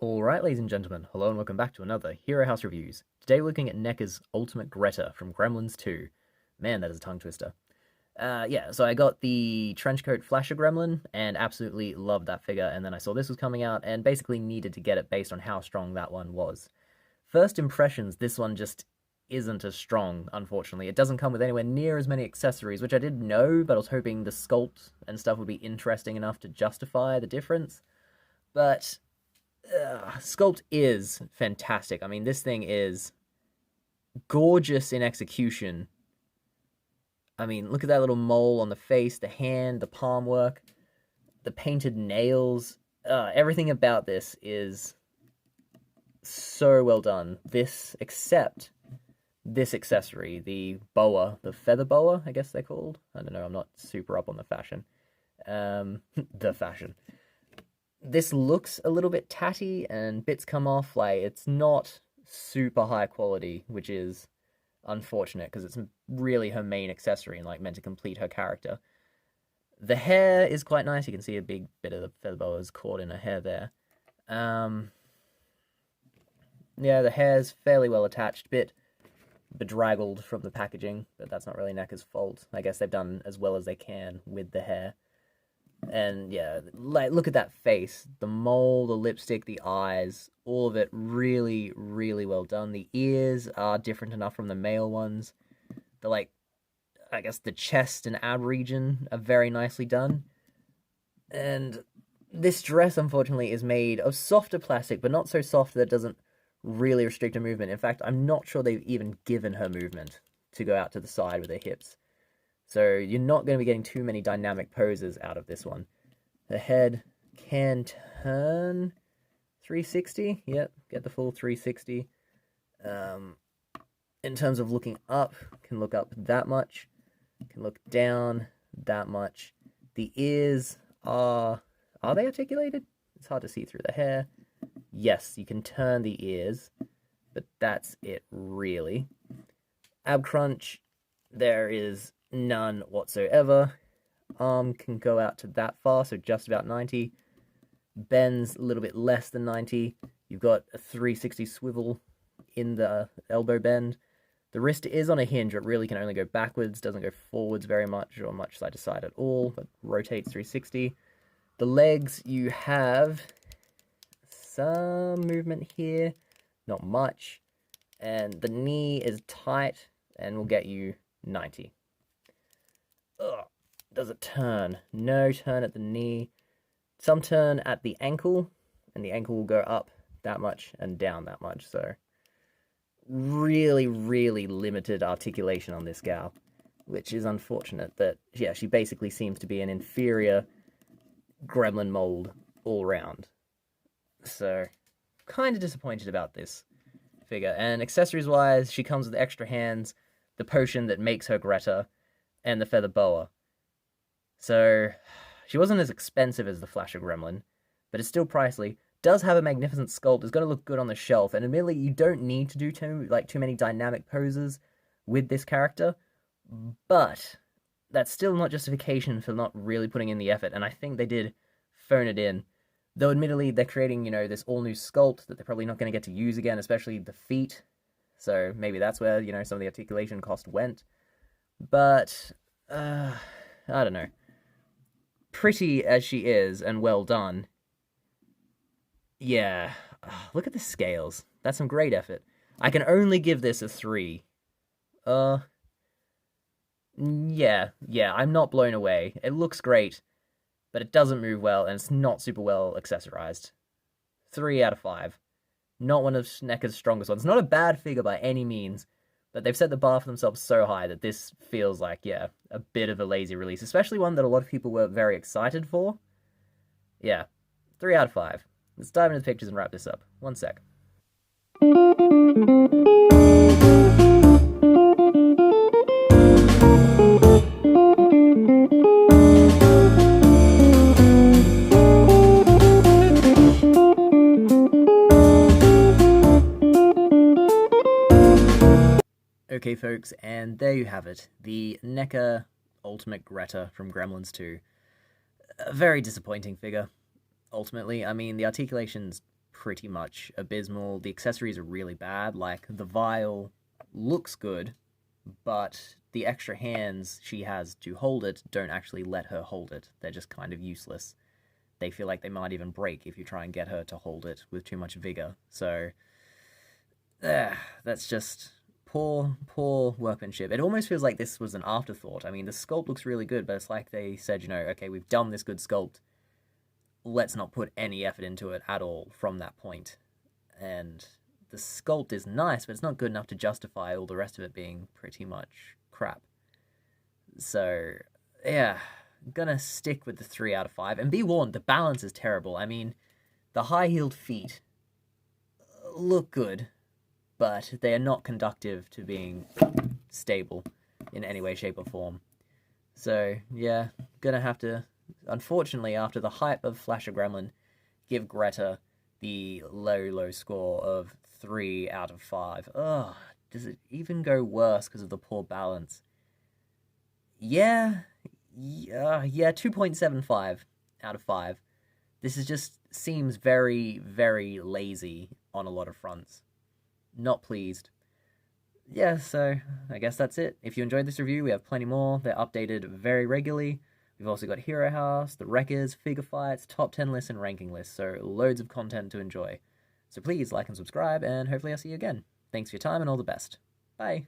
Alright, ladies and gentlemen, hello and welcome back to another Hero House Reviews. Today we're looking at NECA's Ultimate Greta from Gremlins 2. Man, that is a tongue twister. So I got the Trenchcoat Flasher Gremlin and absolutely loved that figure, and then I saw this was coming out and basically needed to get it based on how strong that one was. First impressions, this one just isn't as strong, unfortunately. It doesn't come with anywhere near as many accessories, which I didn't know, but I was hoping the sculpt and stuff would be interesting enough to justify the difference. But Sculpt is fantastic. I mean, this thing is gorgeous in execution. I mean, look at that little mole on the face, the hand, the palm work, the painted nails. Everything about this is so well done. Except this accessory, the boa, the feather boa, I guess they're called. I don't know, I'm not super up on the fashion. The fashion. This looks a little bit tatty and bits come off. Like, it's not super high quality, which is unfortunate because it's really her main accessory and like meant to complete her character. The hair is quite nice. You can see a big bit of the feather boa is caught in her hair there. Yeah, the hair's fairly well attached, bit bedraggled from the packaging, but that's not really NECA's fault. I guess they've done as well as they can with the hair. And yeah, like, look at that face. The mole, the lipstick, the eyes, all of it really, really well done. The ears are different enough from the male ones. I guess the chest and ab region are very nicely done. And this dress, unfortunately, is made of softer plastic, but not so soft that it doesn't really restrict her movement. In fact, I'm not sure they've even given her movement to go out to the side with her hips. So you're not going to be getting too many dynamic poses out of this one. The head can turn 360. Yep, get the full 360. In terms of looking up, can look up that much. Can look down that much. The ears are they articulated? It's hard to see through the hair. Yes, you can turn the ears, but that's it really. Ab crunch, there is none whatsoever. Arm can go out to that far, so just about 90. Bends a little bit less than 90. You've got a 360 swivel in the elbow bend. The wrist is on a hinge. It really can only go backwards, doesn't go forwards very much or much side to side at all, but rotates 360. The legs, you have some movement here, not much. And the knee is tight and will get you 90. Ugh. Does it turn? No turn at the knee. Some turn at the ankle, and the ankle will go up that much and down that much. So really, really limited articulation on this gal, which is unfortunate. That, yeah, she basically seems to be an inferior gremlin mold all round. So kind of disappointed about this figure. And accessories-wise, she comes with extra hands, the potion that makes her Greta, and the feather boa. So she wasn't as expensive as the Flasher Gremlin, but it's still pricey. Does have a magnificent sculpt. It's going to look good on the shelf, and admittedly, you don't need to do too many dynamic poses with this character, but that's still not justification for not really putting in the effort, and I think they did phone it in. Though admittedly, they're creating, this all-new sculpt that they're probably not going to get to use again, especially the feet. So maybe that's where, some of the articulation cost went. But, I don't know. Pretty as she is, and well done. Yeah. Look at the scales. That's some great effort. I can only give this a 3. Yeah, I'm not blown away. It looks great, but it doesn't move well, and it's not super well accessorized. 3 out of 5. Not one of NECA's strongest ones. Not a bad figure by any means, but they've set the bar for themselves so high that this feels like, yeah, a bit of a lazy release, especially one that a lot of people were very excited for. Yeah, 3 out of 5. Let's dive into the pictures and wrap this up. One sec. Okay, folks, and there you have it. The NECA Ultimate Greta from Gremlins 2. A very disappointing figure, ultimately. I mean, the articulation's pretty much abysmal. The accessories are really bad. Like, the vial looks good, but the extra hands she has to hold it don't actually let her hold it. They're just kind of useless. They feel like they might even break if you try and get her to hold it with too much vigor. So, that's just poor workmanship. It almost feels like this was an afterthought. I mean, the sculpt looks really good, but it's like they said, okay, we've done this good sculpt. Let's not put any effort into it at all from that point. And the sculpt is nice, but it's not good enough to justify all the rest of it being pretty much crap. So, yeah, I'm gonna stick with the 3 out of 5. And be warned, the balance is terrible. I mean, the high-heeled feet look good, but they are not conductive to being stable in any way, shape, or form. So, yeah, gonna have to, unfortunately, after the hype of Flasher Gremlin, give Greta the low score of 3 out of 5. Ugh, does it even go worse because of the poor balance? Yeah, 2.75 out of 5. This is just seems very, very lazy on a lot of fronts. Not pleased. Yeah, so I guess that's it. If you enjoyed this review, we have plenty more. They're updated very regularly. We've also got Hero House, the Wreckers, figure fights, top 10 lists, and ranking lists, so loads of content to enjoy. So please like and subscribe, and hopefully I'll see you again. Thanks for your time, and all the best. Bye.